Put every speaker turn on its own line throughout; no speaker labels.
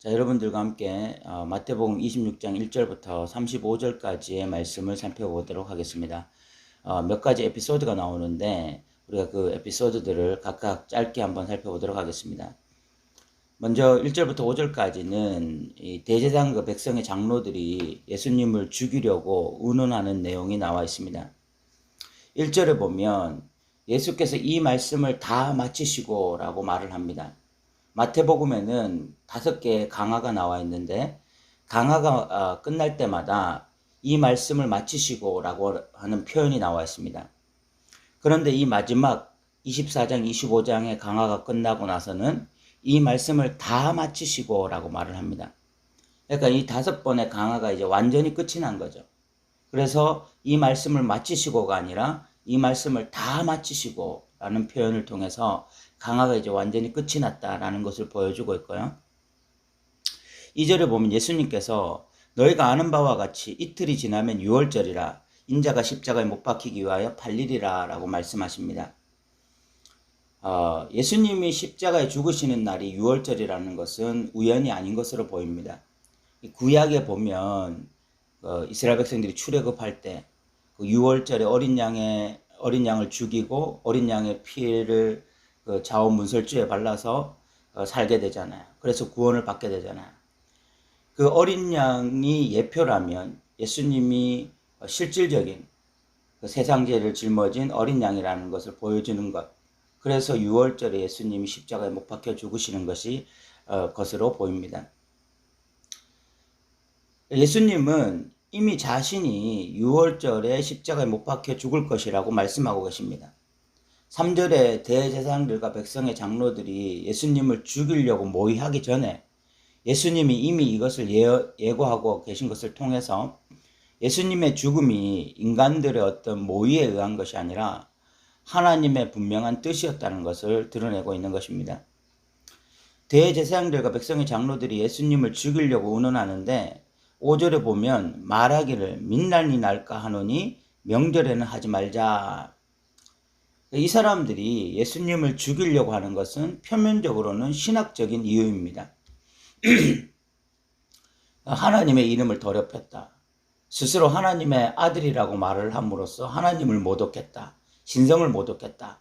자, 여러분들과 함께 마태복음 26장 1절부터 35절까지의 말씀을 살펴보도록 하겠습니다. 몇 가지 에피소드가 나오는데 우리가 그 에피소드들을 각각 짧게 한번 살펴보도록 하겠습니다. 먼저 1절부터 5절까지는 이 대제사장과 백성의 장로들이 예수님을 죽이려고 의논하는 내용이 나와 있습니다. 1절에 보면 예수께서 이 말씀을 다 마치시고 라고 말을 합니다. 마태복음에는 5개의 강화가 나와 있는데 강화가 끝날 때마다 이 말씀을 마치시고 라고 하는 표현이 나와 있습니다. 그런데 이 마지막 24장, 25장의 강화가 끝나고 나서는 이 말씀을 다 마치시고 라고 말을 합니다. 그러니까 이 5번의 강화가 이제 완전히 끝이 난 거죠. 그래서 이 말씀을 마치시고가 아니라 이 말씀을 다 마치시고 라는 표현을 통해서 강화가 이제 완전히 끝이 났다라는 것을 보여주고 있고요. 2절에 보면 예수님께서 너희가 아는 바와 같이 이틀이 지나면 유월절이라 인자가 십자가에 못 박히기 위하여 팔리리라 라고 말씀하십니다. 예수님이 십자가에 죽으시는 날이 유월절이라는 것은 우연이 아닌 것으로 보입니다. 구약에 보면 이스라엘 백성들이 출애굽할 때 그 유월절에 어린 양을 죽이고 어린 양의 피를 그 좌우 문설주에 발라서 살게 되잖아요. 그래서 구원을 받게 되잖아요. 그 어린 양이 예표라면 예수님이 실질적인 그 세상 죄를 짊어진 어린 양이라는 것을 보여주는 것. 그래서 6월절에 예수님이 십자가에 못 박혀 죽으시는 것으로 보입니다. 예수님은 이미 자신이 6월절에 십자가에 못 박혀 죽을 것이라고 말씀하고 계십니다. 3절에 대제사장들과 백성의 장로들이 예수님을 죽이려고 모의하기 전에 예수님이 이미 이것을 예고하고 계신 것을 통해서 예수님의 죽음이 인간들의 어떤 모의에 의한 것이 아니라 하나님의 분명한 뜻이었다는 것을 드러내고 있는 것입니다. 대제사장들과 백성의 장로들이 예수님을 죽이려고 의논하는데 5절에 보면 말하기를 민난이 날까 하노니 명절에는 하지 말자. 이 사람들이 예수님을 죽이려고 하는 것은 표면적으로는 신학적인 이유입니다. 하나님의 이름을 더럽혔다. 스스로 하나님의 아들이라고 말을 함으로써 하나님을 모독했다. 신성을 모독했다.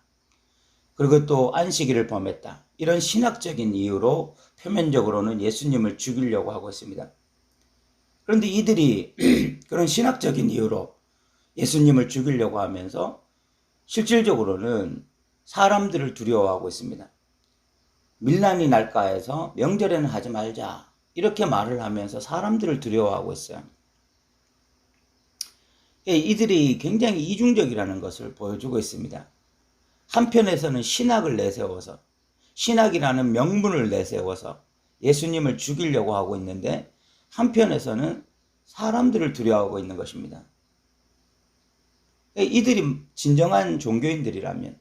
그리고 또 안식일을 범했다. 이런 신학적인 이유로 표면적으로는 예수님을 죽이려고 하고 있습니다. 그런데 이들이 그런 신학적인 이유로 예수님을 죽이려고 하면서 실질적으로는 사람들을 두려워하고 있습니다. 밀난이 날까 해서 명절에는 하지 말자 이렇게 말을 하면서 사람들을 두려워하고 있어요. 이들이 굉장히 이중적이라는 것을 보여주고 있습니다. 한편에서는 신학을 내세워서 신학이라는 명분을 내세워서 예수님을 죽이려고 하고 있는데 한편에서는 사람들을 두려워하고 있는 것입니다. 이들이 진정한 종교인들이라면,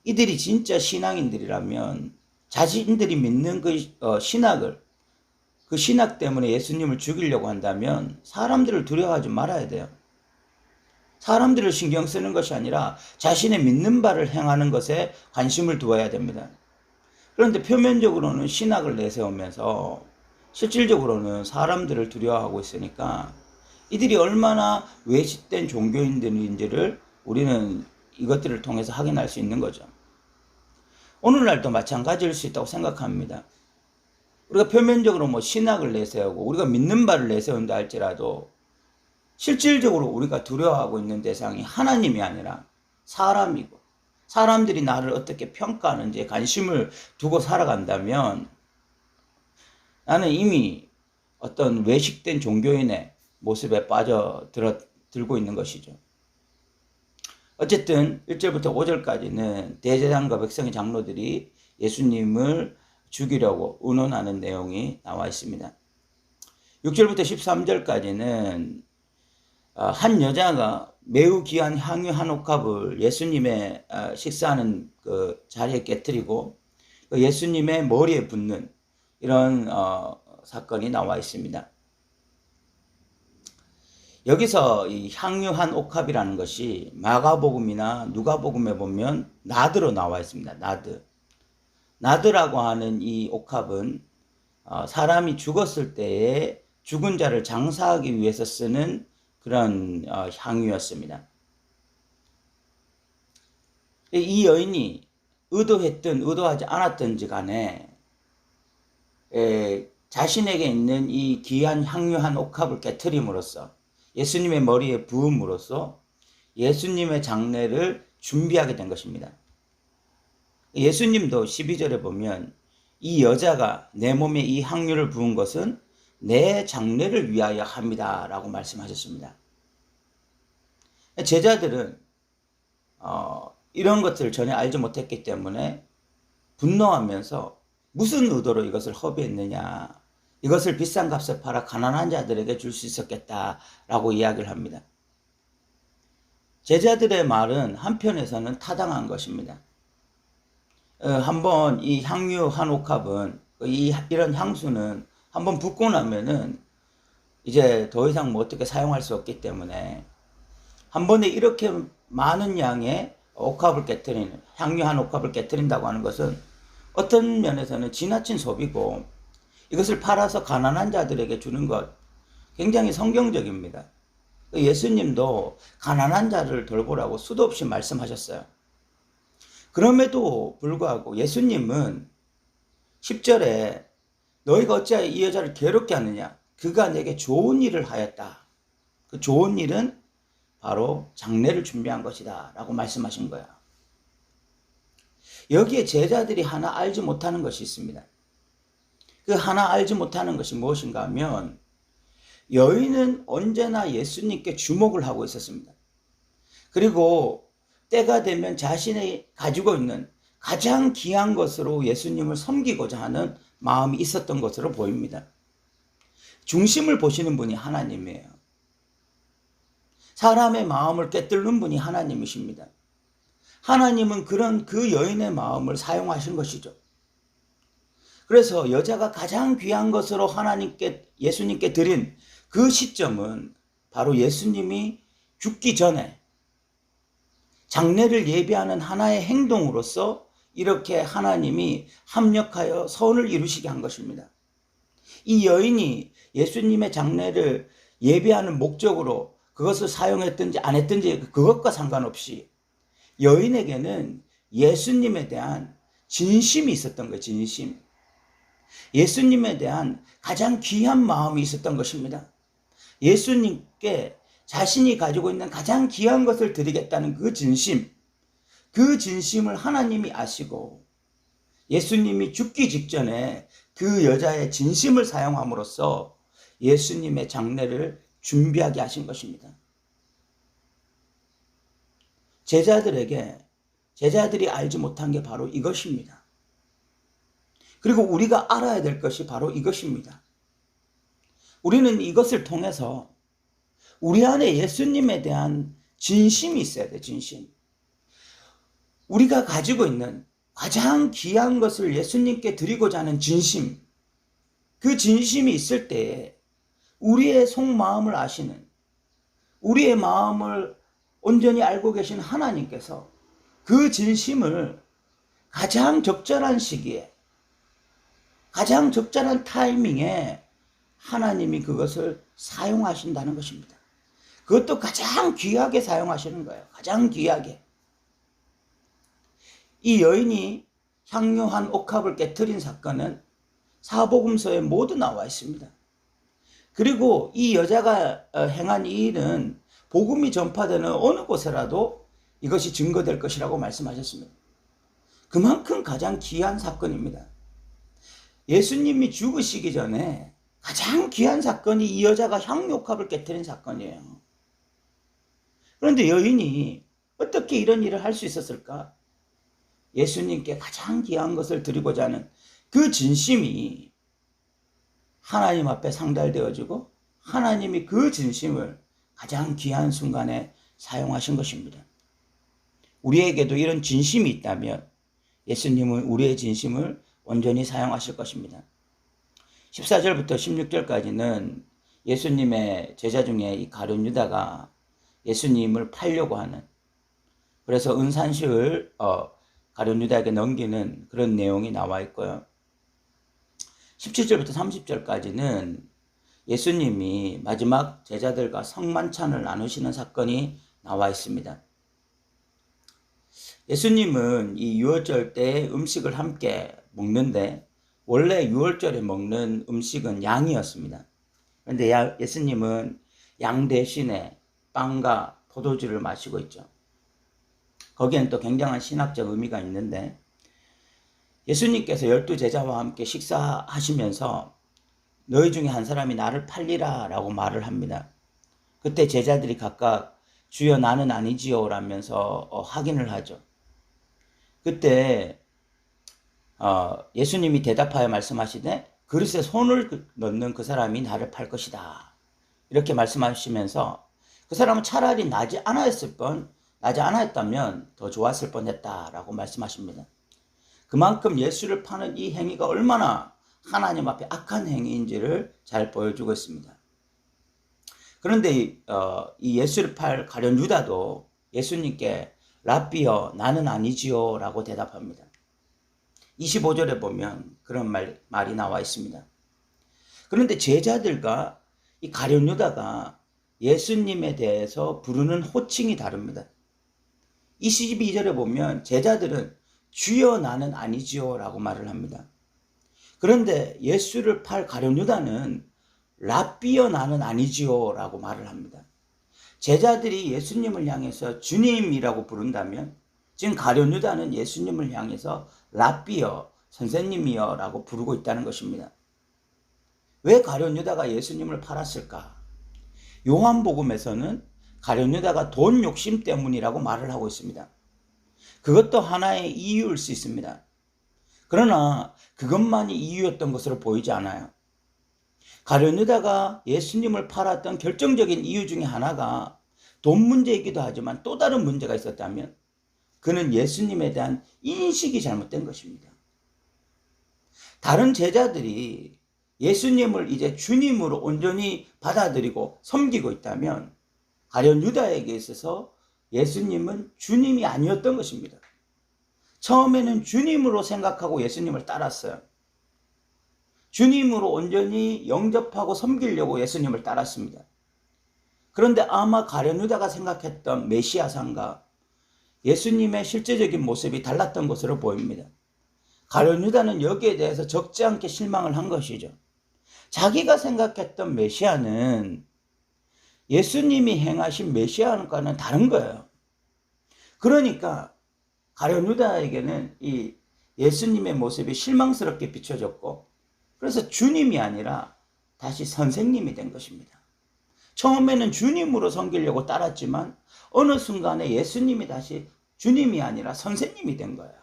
이들이 진짜 신앙인들이라면 자신들이 믿는 그 신학을, 그 신학 때문에 예수님을 죽이려고 한다면 사람들을 두려워하지 말아야 돼요. 사람들을 신경 쓰는 것이 아니라 자신의 믿는 바를 행하는 것에 관심을 두어야 됩니다. 그런데 표면적으로는 신학을 내세우면서 실질적으로는 사람들을 두려워하고 있으니까 이들이 얼마나 외식된 종교인들인지를 우리는 이것들을 통해서 확인할 수 있는 거죠. 오늘날도 마찬가지일 수 있다고 생각합니다. 우리가 표면적으로 신학을 내세우고 우리가 믿는 바를 내세운다 할지라도 실질적으로 우리가 두려워하고 있는 대상이 하나님이 아니라 사람이고 사람들이 나를 어떻게 평가하는지에 관심을 두고 살아간다면 나는 이미 어떤 외식된 종교인의 모습에 빠져들고 있는 것이죠. 어쨌든 1절부터 5절까지는 대제사장과 백성의 장로들이 예수님을 죽이려고 의논하는 내용이 나와 있습니다. 6절부터 13절까지는 한 여자가 매우 귀한 향유 한 옥합을 예수님의 식사하는 그 자리에 깨뜨리고 예수님의 머리에 붓는 이런 사건이 나와 있습니다. 여기서 이 향유 한 옥합이라는 것이 마가복음이나 누가복음에 보면 나드로 나와 있습니다. 나드라고 하는 이 옥합은 사람이 죽었을 때에 죽은 자를 장사하기 위해서 쓰는 그런 향유였습니다. 이 여인이 의도했든 의도하지 않았든지 간에 자신에게 있는 이 귀한 향유 한 옥합을 깨트림으로써 예수님의 머리에 부음으로써 예수님의 장례를 준비하게 된 것입니다. 예수님도 12절에 보면 이 여자가 내 몸에 이 향유를 부은 것은 내 장례를 위하여 합니다 라고 말씀하셨습니다. 제자들은 이런 것들을 전혀 알지 못했기 때문에 분노하면서 무슨 의도로 이것을 허비했느냐, 이것을 비싼 값에 팔아 가난한 자들에게 줄 수 있었겠다라고 이야기를 합니다. 제자들의 말은 한편에서는 타당한 것입니다. 한번 이 향유 한 옥합은 이런 향수는 한번 붓고 나면은 이제 더 이상 뭐 어떻게 사용할 수 없기 때문에 한 번에 이렇게 많은 양의 옥합을 깨트리는, 향유 한 옥합을 깨트린다고 하는 것은 어떤 면에서는 지나친 소비고 이것을 팔아서 가난한 자들에게 주는 것, 굉장히 성경적입니다. 예수님도 가난한 자를 돌보라고 수도 없이 말씀하셨어요. 그럼에도 불구하고 예수님은 10절에 너희가 어찌하여 이 여자를 괴롭게 하느냐, 그가 내게 좋은 일을 하였다. 그 좋은 일은 바로 장례를 준비한 것이다 라고 말씀하신 거야. 여기에 제자들이 하나 알지 못하는 것이 있습니다. 그 하나 알지 못하는 것이 무엇인가 하면 여인은 언제나 예수님께 주목을 하고 있었습니다. 그리고 때가 되면 자신이 가지고 있는 가장 귀한 것으로 예수님을 섬기고자 하는 마음이 있었던 것으로 보입니다. 중심을 보시는 분이 하나님이에요. 사람의 마음을 꿰뚫는 분이 하나님이십니다. 하나님은 그런 그 여인의 마음을 사용하신 것이죠. 그래서 여자가 가장 귀한 것으로 예수님께 드린 그 시점은 바로 예수님이 죽기 전에 장례를 예비하는 하나의 행동으로서 이렇게 하나님이 합력하여 선을 이루시게 한 것입니다. 이 여인이 예수님의 장례를 예비하는 목적으로 그것을 사용했든지 안 했든지 그것과 상관없이 여인에게는 예수님에 대한 진심이 있었던 거예요. 진심. 예수님에 대한 가장 귀한 마음이 있었던 것입니다. 예수님께 자신이 가지고 있는 가장 귀한 것을 드리겠다는 그 진심, 그 진심을 하나님이 아시고 예수님이 죽기 직전에 그 여자의 진심을 사용함으로써 예수님의 장례를 준비하게 하신 것입니다. 제자들이 알지 못한 게 바로 이것입니다. 그리고 우리가 알아야 될 것이 바로 이것입니다. 우리는 이것을 통해서 우리 안에 예수님에 대한 진심이 있어야 돼, 진심. 우리가 가지고 있는 가장 귀한 것을 예수님께 드리고자 하는 진심, 그 진심이 있을 때에 우리의 속마음을 아시는, 우리의 마음을 온전히 알고 계신 하나님께서 그 진심을 가장 적절한 시기에, 가장 적절한 타이밍에 하나님이 그것을 사용하신다는 것입니다. 그것도 가장 귀하게 사용하시는 거예요. 가장 귀하게. 이 여인이 향유 한 옥합을 깨트린 사건은 사복음서에 모두 나와 있습니다. 그리고 이 여자가 행한 이 일은 복음이 전파되는 어느 곳에라도 이것이 증거될 것이라고 말씀하셨습니다. 그만큼 가장 귀한 사건입니다. 예수님이 죽으시기 전에 가장 귀한 사건이 이 여자가 향유 옥합을 깨트린 사건이에요. 그런데 여인이 어떻게 이런 일을 할 수 있었을까? 예수님께 가장 귀한 것을 드리고자 하는 그 진심이 하나님 앞에 상달되어지고 하나님이 그 진심을 가장 귀한 순간에 사용하신 것입니다. 우리에게도 이런 진심이 있다면 예수님은 우리의 진심을 온전히 사용하실 것입니다. 14절부터 16절까지는 예수님의 제자 중에 이 가룟 유다가 예수님을 팔려고 하는, 그래서 은산식을 가룟 유다에게 넘기는 그런 내용이 나와 있고요. 17절부터 30절까지는 예수님이 마지막 제자들과 성만찬을 나누시는 사건이 나와 있습니다. 예수님은 이 유월절 때 음식을 함께 먹는데 원래 유월절에 먹는 음식은 양이었습니다. 그런데 예수님은 양 대신에 빵과 포도주를 마시고 있죠. 거기에는 또 굉장한 신학적 의미가 있는데 예수님께서 12제자와 함께 식사하시면서 너희 중에 한 사람이 나를 팔리라 라고 말을 합니다. 그때 제자들이 각각 주여 나는 아니지요 라면서 확인을 하죠. 그때 예수님이 대답하여 말씀하시되 그릇에 손을 넣는 그 사람이 나를 팔 것이다. 이렇게 말씀하시면서 그 사람은 차라리 나지 않았다면 더 좋았을 뻔했다라고 말씀하십니다. 그만큼 예수를 파는 이 행위가 얼마나 하나님 앞에 악한 행위인지를 잘 보여주고 있습니다. 그런데 이 예수를 팔 가룟 유다도 예수님께 랍비여 나는 아니지요 라고 대답합니다. 25절에 보면 그런 말이 나와 있습니다. 그런데 제자들과 이 가룟 유다가 예수님에 대해서 부르는 호칭이 다릅니다. 22절에 보면 제자들은 주여 나는 아니지요 라고 말을 합니다. 그런데 예수를 팔 가룟 유다는 랍비여 나는 아니지요 라고 말을 합니다. 제자들이 예수님을 향해서 주님이라고 부른다면 지금 가룟 유다는 예수님을 향해서 랍비여 선생님이여 라고 부르고 있다는 것입니다. 왜 가룟 유다가 예수님을 팔았을까? 요한복음에서는 가룟 유다가 돈 욕심 때문이라고 말을 하고 있습니다. 그것도 하나의 이유일 수 있습니다. 그러나 그것만이 이유였던 것으로 보이지 않아요. 가룟 유다가 예수님을 팔았던 결정적인 이유 중에 하나가 돈 문제이기도 하지만 또 다른 문제가 있었다면 그는 예수님에 대한 인식이 잘못된 것입니다. 다른 제자들이 예수님을 이제 주님으로 온전히 받아들이고 섬기고 있다면 가룟 유다에게 있어서 예수님은 주님이 아니었던 것입니다. 처음에는 주님으로 생각하고 예수님을 따랐어요. 주님으로 온전히 영접하고 섬기려고 예수님을 따랐습니다. 그런데 아마 가룟 유다가 생각했던 메시아상과 예수님의 실제적인 모습이 달랐던 것으로 보입니다. 가룟 유다는 여기에 대해서 적지 않게 실망을 한 것이죠. 자기가 생각했던 메시아는 예수님이 행하신 메시아과는 다른 거예요. 그러니까 가룟 유다에게는 이 예수님의 모습이 실망스럽게 비춰졌고 그래서 주님이 아니라 다시 선생님이 된 것입니다. 처음에는 주님으로 섬기려고 따랐지만 어느 순간에 예수님이 다시 주님이 아니라 선생님이 된 거예요.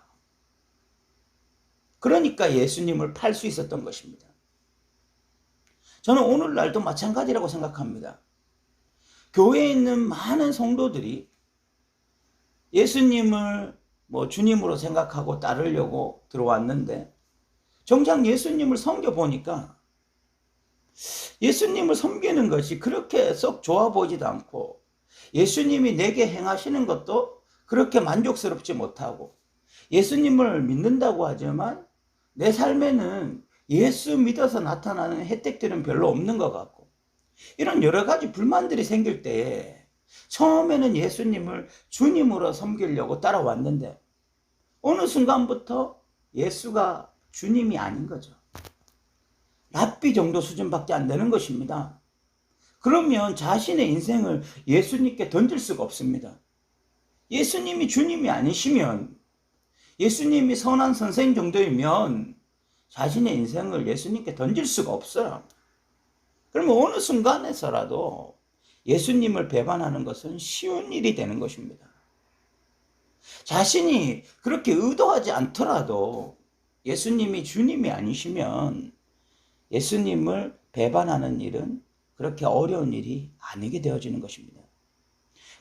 그러니까 예수님을 팔 수 있었던 것입니다. 저는 오늘날도 마찬가지라고 생각합니다. 교회에 있는 많은 성도들이 예수님을 주님으로 생각하고 따르려고 들어왔는데 정작 예수님을 섬겨보니까 예수님을 섬기는 것이 그렇게 썩 좋아 보이지도 않고 예수님이 내게 행하시는 것도 그렇게 만족스럽지 못하고 예수님을 믿는다고 하지만 내 삶에는 예수 믿어서 나타나는 혜택들은 별로 없는 것 같고 이런 여러 가지 불만들이 생길 때에 처음에는 예수님을 주님으로 섬기려고 따라왔는데 어느 순간부터 예수가 주님이 아닌 거죠. 랍비 정도 수준밖에 안 되는 것입니다. 그러면 자신의 인생을 예수님께 던질 수가 없습니다. 예수님이 주님이 아니시면 예수님이 선한 선생 정도이면 자신의 인생을 예수님께 던질 수가 없어요. 그러면 어느 순간에서라도 예수님을 배반하는 것은 쉬운 일이 되는 것입니다. 자신이 그렇게 의도하지 않더라도 예수님이 주님이 아니시면 예수님을 배반하는 일은 그렇게 어려운 일이 아니게 되어지는 것입니다.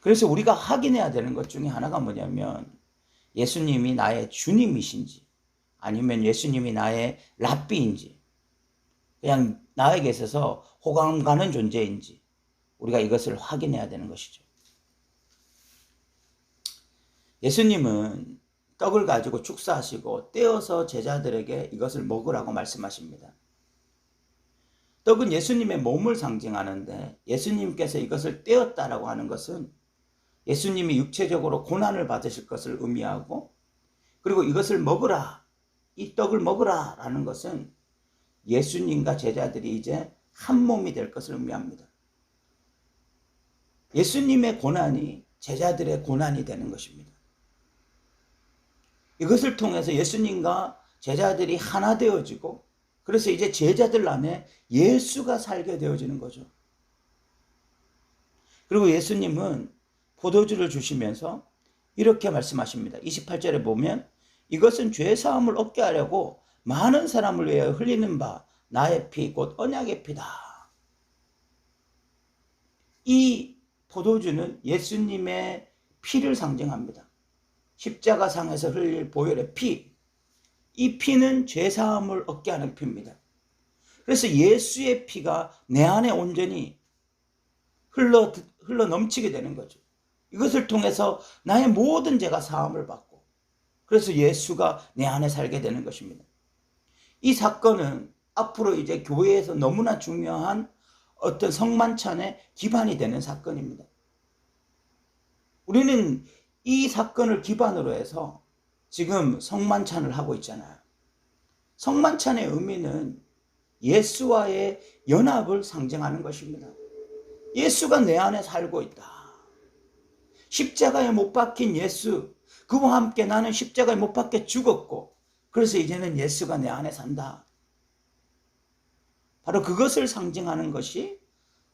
그래서 우리가 확인해야 되는 것 중에 하나가 뭐냐면 예수님이 나의 주님이신지 아니면 예수님이 나의 랍비인지 그냥 나에게 있어서 호감 가는 존재인지 우리가 이것을 확인해야 되는 것이죠. 예수님은 떡을 가지고 축사하시고 떼어서 제자들에게 이것을 먹으라고 말씀하십니다. 떡은 예수님의 몸을 상징하는데 예수님께서 이것을 떼었다라고 하는 것은 예수님이 육체적으로 고난을 받으실 것을 의미하고, 그리고 이것을 먹으라, 이 떡을 먹으라 라는 것은 예수님과 제자들이 이제 한 몸이 될 것을 의미합니다. 예수님의 고난이 제자들의 고난이 되는 것입니다. 이것을 통해서 예수님과 제자들이 하나 되어지고, 그래서 이제 제자들 안에 예수가 살게 되어지는 거죠. 그리고 예수님은 포도주를 주시면서 이렇게 말씀하십니다. 28절에 보면 이것은 죄사함을 얻게 하려고 많은 사람을 위하여 흘리는 바 나의 피 곧 언약의 피다. 이 포도주는 예수님의 피를 상징합니다. 십자가상에서 흘릴 보혈의 피, 이 피는 죄사함을 얻게 하는 피입니다. 그래서 예수의 피가 내 안에 온전히 흘러 넘치게 되는 거죠. 이것을 통해서 나의 모든 죄가 사함을 받고, 그래서 예수가 내 안에 살게 되는 것입니다. 이 사건은 앞으로 이제 교회에서 너무나 중요한 어떤 성만찬의 기반이 되는 사건입니다. 우리는 이 사건을 기반으로 해서 지금 성만찬을 하고 있잖아요. 성만찬의 의미는 예수와의 연합을 상징하는 것입니다. 예수가 내 안에 살고 있다. 십자가에 못 박힌 예수, 그와 함께 나는 십자가에 못 박혀 죽었고, 그래서 이제는 예수가 내 안에 산다. 바로 그것을 상징하는 것이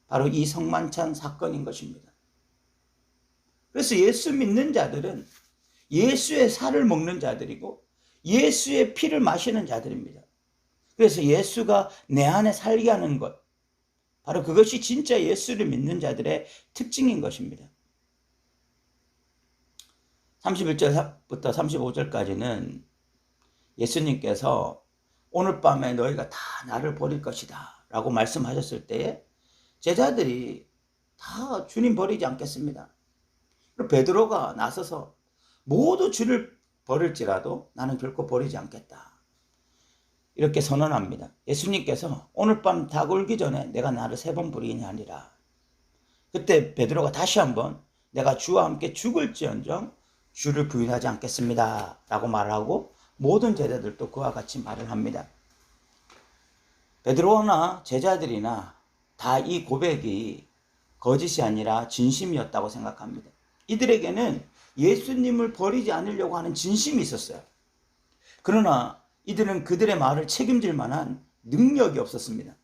바로 이 성만찬 사건인 것입니다. 그래서 예수 믿는 자들은 예수의 살을 먹는 자들이고 예수의 피를 마시는 자들입니다. 그래서 예수가 내 안에 살게 하는 것, 바로 그것이 진짜 예수를 믿는 자들의 특징인 것입니다. 31절부터 35절까지는 예수님께서 오늘 밤에 너희가 다 나를 버릴 것이다 라고 말씀하셨을 때에 제자들이 다 주님 버리지 않겠습니다. 베드로가 나서서 모두 주를 버릴지라도 나는 결코 버리지 않겠다, 이렇게 선언합니다. 예수님께서 오늘 밤 닭 울기 전에 내가 나를 3번 부리니 하니라. 그때 베드로가 다시 한번 내가 주와 함께 죽을지언정 주를 부인하지 않겠습니다 라고 말하고 모든 제자들도 그와 같이 말을 합니다. 베드로나 제자들이나 다 이 고백이 거짓이 아니라 진심이었다고 생각합니다. 이들에게는 예수님을 버리지 않으려고 하는 진심이 있었어요. 그러나 이들은 그들의 말을 책임질 만한 능력이 없었습니다.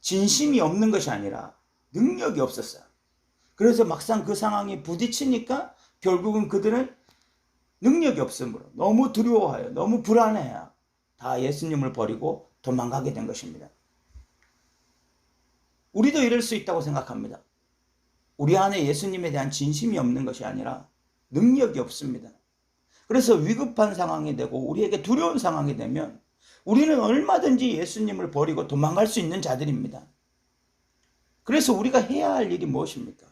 진심이 없는 것이 아니라 능력이 없었어요. 그래서 막상 그 상황에 부딪히니까 결국은 그들은 능력이 없으므로 너무 두려워하여 너무 불안해야 다 예수님을 버리고 도망가게 된 것입니다. 우리도 이럴 수 있다고 생각합니다. 우리 안에 예수님에 대한 진심이 없는 것이 아니라 능력이 없습니다. 그래서 위급한 상황이 되고 우리에게 두려운 상황이 되면 우리는 얼마든지 예수님을 버리고 도망갈 수 있는 자들입니다. 그래서 우리가 해야 할 일이 무엇입니까?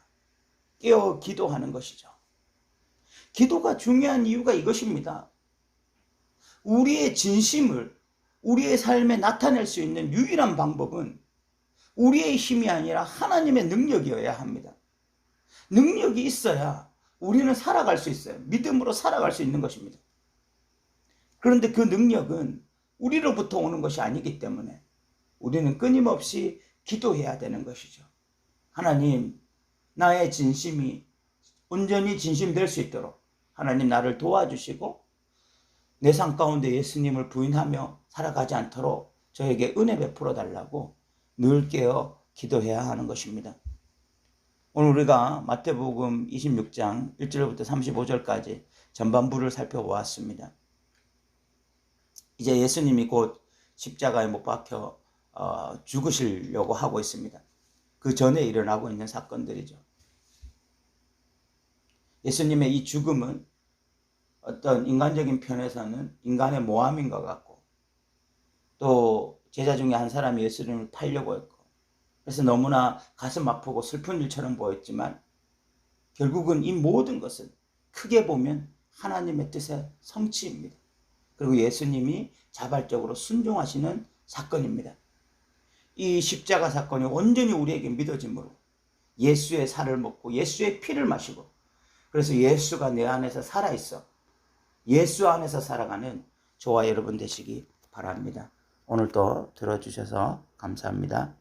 깨어 기도하는 것이죠. 기도가 중요한 이유가 이것입니다. 우리의 진심을 우리의 삶에 나타낼 수 있는 유일한 방법은 우리의 힘이 아니라 하나님의 능력이어야 합니다. 능력이 있어야 우리는 살아갈 수 있어요. 믿음으로 살아갈 수 있는 것입니다. 그런데 그 능력은 우리로부터 오는 것이 아니기 때문에 우리는 끊임없이 기도해야 되는 것이죠. 하나님, 나의 진심이 온전히 진심될 수 있도록 하나님 나를 도와주시고 내 삶 가운데 예수님을 부인하며 살아가지 않도록 저에게 은혜 베풀어 달라고 늘 깨어 기도해야 하는 것입니다. 오늘 우리가 마태복음 26장 1절부터 35절까지 전반부를 살펴보았습니다. 이제 예수님이 곧 십자가에 못 박혀 죽으시려고 하고 있습니다. 그 전에 일어나고 있는 사건들이죠. 예수님의 이 죽음은 어떤 인간적인 편에서는 인간의 모함인 것 같고, 또 제자 중에 한 사람이 예수님을 팔려고 했고, 그래서 너무나 가슴 아프고 슬픈 일처럼 보였지만 결국은 이 모든 것은 크게 보면 하나님의 뜻의 성취입니다. 그리고 예수님이 자발적으로 순종하시는 사건입니다. 이 십자가 사건이 온전히 우리에게 믿어짐으로 예수의 살을 먹고 예수의 피를 마시고, 그래서 예수가 내 안에서 살아있어 예수 안에서 살아가는 저와 여러분 되시기 바랍니다. 오늘도 들어주셔서 감사합니다.